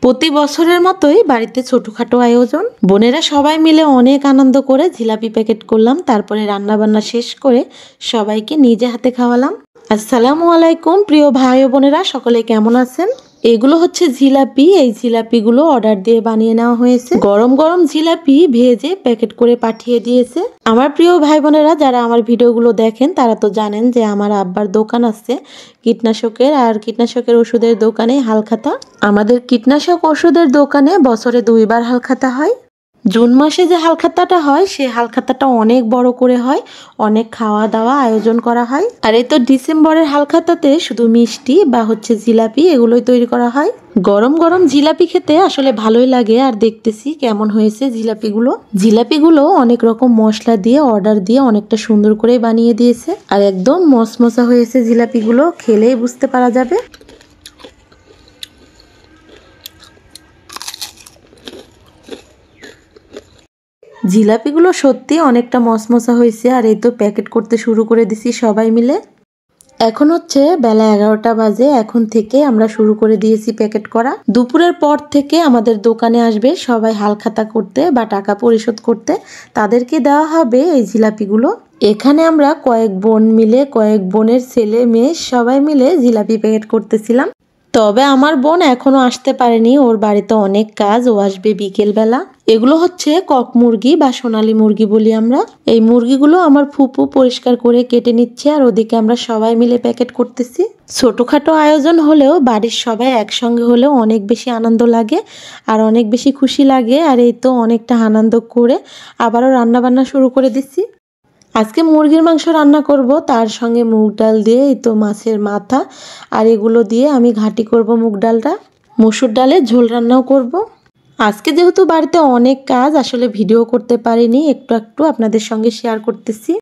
প্রতি বছরের মতোই বাড়িতে ছোটখাটো আয়োজন। বোনেরা সবাই মিলে অনেক আনন্দ করে জিলাপি প্যাকেট করলাম, তারপরে রান্না বান্না শেষ করে সবাইকে নিজে হাতে খাওয়ালাম। আসসালামু আলাইকুম প্রিয় ভাই ও বোনেরা, সকলে কেমন আছেন? এগুলো হচ্ছে জিলাপি। এই জিলাপিগুলো অর্ডার দিয়ে বানিয়ে নেওয়া হয়েছে। গরম গরম জিলাপি ভেজে প্যাকেট করে পাঠিয়ে দিয়েছে। আমার প্রিয় ভাই বোনেরা যারা আমার ভিডিওগুলো দেখেন তারা তো জানেন যে আমার আব্বার দোকান আছে কীটনাশকের, আর কীটনাশকের ওষুধের দোকানে হালখাতা। আমাদের কীটনাশক ওষুধের দোকানে বছরে 2 বার হালখাতা হয়। জুন মাসে যে হালখাতাটা হয় সেই হালখাতাটা অনেক বড় করে হয়, অনেক খাওয়া দাওয়া আয়োজন করা হয়। আর এই তো ডিসেম্বরের হালখাতাতে শুধু মিষ্টি বা হচ্ছে জিলাপি এগুলোই তৈরি করা হয়। গরম গরম জিলাপি খেতে আসলে ভালোই লাগে। আর দেখতেছি কেমন হয়েছে জিলাপিগুলো অনেক রকম মশলা দিয়ে অর্ডার দিয়ে অনেকটা সুন্দর করে বানিয়ে দিয়েছে, আর একদম মসমসা হয়েছে জিলাপিগুলো, খেলেই বুঝতে পারা যাবে। জিলাপিগুলো সত্যি অনেকটা মসমসা হয়েছে। আর এই তো প্যাকেট করতে শুরু করে দিছি সবাই মিলে। এখন হচ্ছে বেলা 11টা বাজে। এখন থেকে আমরা শুরু করে দিয়েছি প্যাকেট করা। দুপুরের পর থেকে আমাদের দোকানে আসবে সবাই হালখাতা করতে বা টাকা পরিশোধ করতে, তাদেরকে দেওয়া হবে এই জিলাপিগুলো। এখানে আমরা কয়েক বোনের ছেলে মেয়ে সবাই মিলে জিলাপি প্যাকেট করতেছিলাম। তবে আমার বোন এখনো আসতে পারেনি, ওর বাড়িতে অনেক কাজ, ও আসবে বিকেল বেলা। এগুলো হচ্ছে কক মুরগি বা সোনালী মুরগি বলি আমরা। এই মুরগিগুলো আমার ফুপু পরিষ্কার করে কেটে নিচ্ছে, আর ওদিকে আমরা সবাই মিলে প্যাকেট করতেছি। ছোটখাটো আয়োজন হলেও বাড়ির সবাই একসঙ্গে হলেও অনেক বেশি আনন্দ লাগে আর অনেক বেশি খুশি লাগে। আর এই তো অনেকটা আনন্দ করে আবারও রান্না বান্না শুরু করে দিচ্ছি। আজকে মুরগির মাংস রান্না করব, তার সঙ্গে মুগ ডাল দিয়ে এই তো মাছের মাথা আর এগুলো দিয়ে আমি ঘাঁটি করব মুগ ডালটা। মসুর ডালের ঝোল রান্নাও করব। আজকে যেহেতু বাড়িতে অনেক কাজ, আসলে ভিডিও করতে পারিনি, একটু একটু আপনাদের সঙ্গে শেয়ার করতেছি।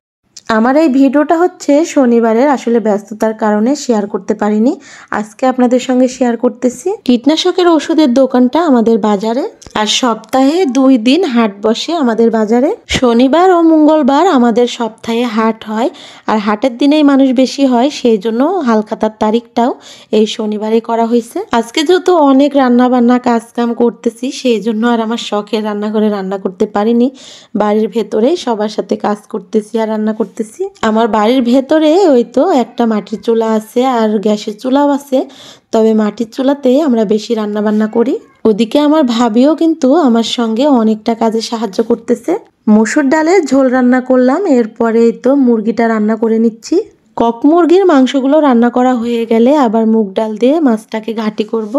আমার এই ভিডিওটা হচ্ছে শনিবারের, আসলে ব্যস্ততার কারণে শেয়ার করতে পারিনি, আজকে আপনাদের সঙ্গে শেয়ার করতেছি। কীটনাশকের ওষুধের দোকানটা আমাদের বাজারে, আর সপ্তাহে 2 দিন হাট বসে আমাদের বাজারে। শনিবার ও মঙ্গলবার আমাদের সপ্তাহে হাট হয়, আর হাটের দিনেই মানুষ বেশি হয়, সেই জন্য হালখাতার তারিখটাও এই শনিবারে করা হয়েছে। আজকে যেহেতু অনেক রান্না বান্না কাজ কাম করতেছি, সেই জন্য আর আমার শখের রান্নাঘরে রান্না করতে পারিনি। বাড়ির ভেতরে সবার সাথে কাজ করতেছি আর রান্না করতেছি। আমার বাড়ির ভেতরে ওই তো একটা মাটির চুলা আছে আর গ্যাসের চুলাও আছে, তবে মাটির চুলাতে আমরা বেশি রান্না বান্না করি। ওদিকে আমার ভাবিও কিন্তু আমার সঙ্গে অনেকটা কাজে সাহায্য করতেছে। মসুর ডালের ঝোল রান্না করলাম, এরপরে তো মুরগিটা রান্না করে নিচ্ছি। কক মুরগির মাংসগুলো রান্না করা হয়ে গেলে আবার মুগ ডাল দিয়ে মাছটাকে ঘাঁটি করব।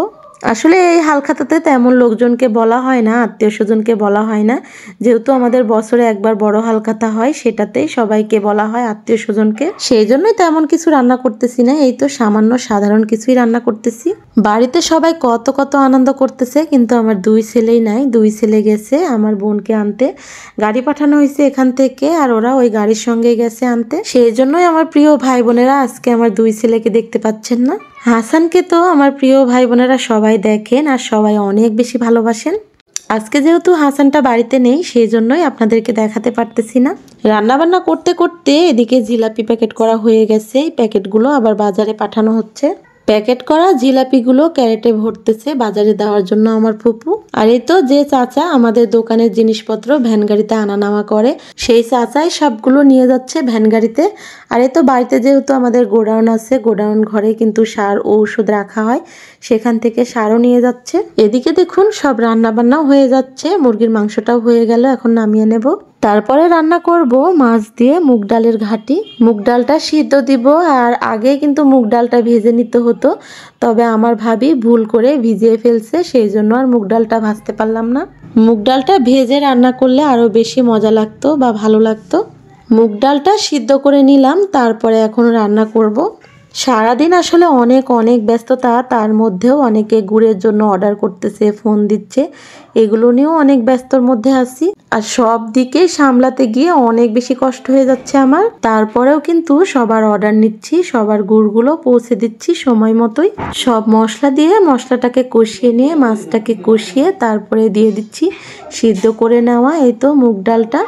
আসলে এই হালখাতাতে তেমন লোকজনকে বলা হয় না, আত্মীয় স্বজনকে বলা হয় না, যেহেতু আমাদের বছরে একবার বড় হালখাতা হয়, সেটাতেই সবাইকে বলা হয় আত্মীয় স্বজনকে, সেই জন্যই তেমন কিছু রান্না করতেছি না, এই তো সামান্য সাধারণ কিছুই রান্না করতেছি। বাড়িতে সবাই কত কত আনন্দ করতেছে, কিন্তু আমার 2 ছেলেই নাই। 2 ছেলে গেছে আমার বোনকে আনতে, গাড়ি পাঠানো হয়েছে এখান থেকে, আর ওরা ওই গাড়ির সঙ্গে গেছে আনতে। সেই জন্যই আমার প্রিয় ভাই বোনেরা আজকে আমার 2 ছেলেকে দেখতে পাচ্ছেন না। হাসানকে তো আমার প্রিয় ভাই বোনেরা সবাই দেখেন আর সবাই অনেক বেশি ভালোবাসেন। আজকে যেহেতু হাসানটা বাড়িতে নেই, সেই জন্যই আপনাদেরকে দেখাতে পারতেছি না। রান্নাবান্না করতে করতে এদিকে জিলাপি প্যাকেট করা হয়ে গেছে, এই প্যাকেটগুলো আবার বাজারে পাঠানো হচ্ছে। প্যাকেট করা জিলাপিগুলো ক্যারেটে ভরতেছে বাজারে দেওয়ার জন্য আমার ফুপু। আর এই তো যে চাচা আমাদের দোকানের জিনিসপত্র ভ্যান গাড়িতে আনা নেওয়া করে, সেই চাচাই সবগুলো নিয়ে যাচ্ছে ভ্যান গাড়িতে। আর এই তো বাড়িতে যেহেতু আমাদের গোডাউন আছে, গোডাউন ঘরে কিন্তু সার ও ওষুধ রাখা হয়, সেখান থেকে সারও নিয়ে যাচ্ছে। এদিকে দেখুন সব রান্না বান্নাও হয়ে যাচ্ছে, মুরগির মাংসটাও হয়ে গেল, এখন নামিয়ে নেব। তারপরে রান্না করব মাছ দিয়ে মুগ ডালের ঘাঁটি। মুগ ডালটা সিদ্ধ দিব, আর আগে কিন্তু মুগ ডালটা ভেজে নিতে হতো, তবে আমার ভাবি ভুল করে ভিজিয়ে ফেলছে, সেই জন্য আর মুগ ডালটা ভাজতে পারলাম না। মুগ ডালটা ভেজে রান্না করলে আরো বেশি মজা লাগতো বা ভালো লাগতো। মুগ ডালটা সিদ্ধ করে নিলাম, তারপরে এখন রান্না করব। সারাদিন আসলে অনেক ব্যস্ততা, তার মধ্যেও অনেকে গুড়ের জন্য অর্ডার করতেছে, ফোন দিচ্ছে, এগুলো নিয়েও অনেক ব্যস্তর মধ্যে আছি। আর সব দিকে সামলাতে গিয়ে অনেক বেশি কষ্ট হয়ে যাচ্ছে আমার। তারপরেও কিন্তু সবার অর্ডার নিচ্ছি, সবার গুড়গুলো পৌঁছে দিচ্ছি সময় মতোই। সব মশলা দিয়ে মশলাটাকে কষিয়ে নিয়ে মাছটাকে কষিয়ে তারপরে দিয়ে দিচ্ছি সিদ্ধ করে নেওয়া এই তো মুগ ডালটা।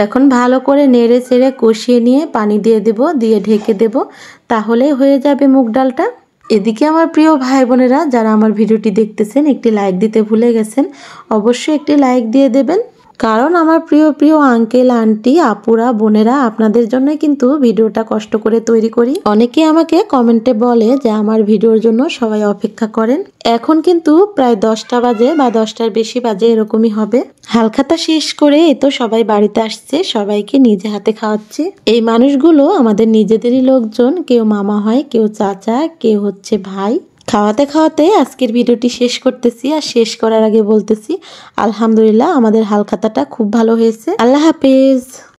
এখন ভালো করে নেড়ে চেড়ে কষিয়ে নিয়ে পানি দিয়ে দেব, দিয়ে ঢেকে দেব, তাহলেই হয়ে যাবে মুগ ডালটা। এদিকে আমার প্রিয় ভাই বোনেরা যারা আমার ভিডিওটি দেখতেছেন একটি লাইক দিতে ভুলে গেছেন, অবশ্যই একটি লাইক দিয়ে দেবেন। কারণ আমার প্রিয় প্রিয় আঙ্কেল আন্টি আপুরা বোনেরা আপনাদের জন্যই কিন্তু ভিডিওটা কষ্ট করে তৈরি করি। অনেকে আমাকে কমেন্টে বলে যে আমার ভিডিওর জন্য সবাই অপেক্ষা করেন। এখন কিন্তু প্রায় 10টা বাজে বা 10টার বেশি বাজে এরকমই হবে। হালখাতা শেষ করে এই তো সবাই বাড়িতে আসছে, সবাইকে নিজে হাতে খাওয়াচ্ছি। এই মানুষগুলো আমাদের নিজেদেরই লোকজন, কেউ মামা হয়, কেউ চাচা, কেউ হচ্ছে ভাই। খাওয়াতে খাওয়াতে আজকের ভিডিওটি শেষ করতেছি, আর শেষ করার আগে বলতেছি আলহামদুলিল্লাহ আমাদের হালখাতাটা খুব ভালো হয়েছে। আল্লাহ হাফেজ।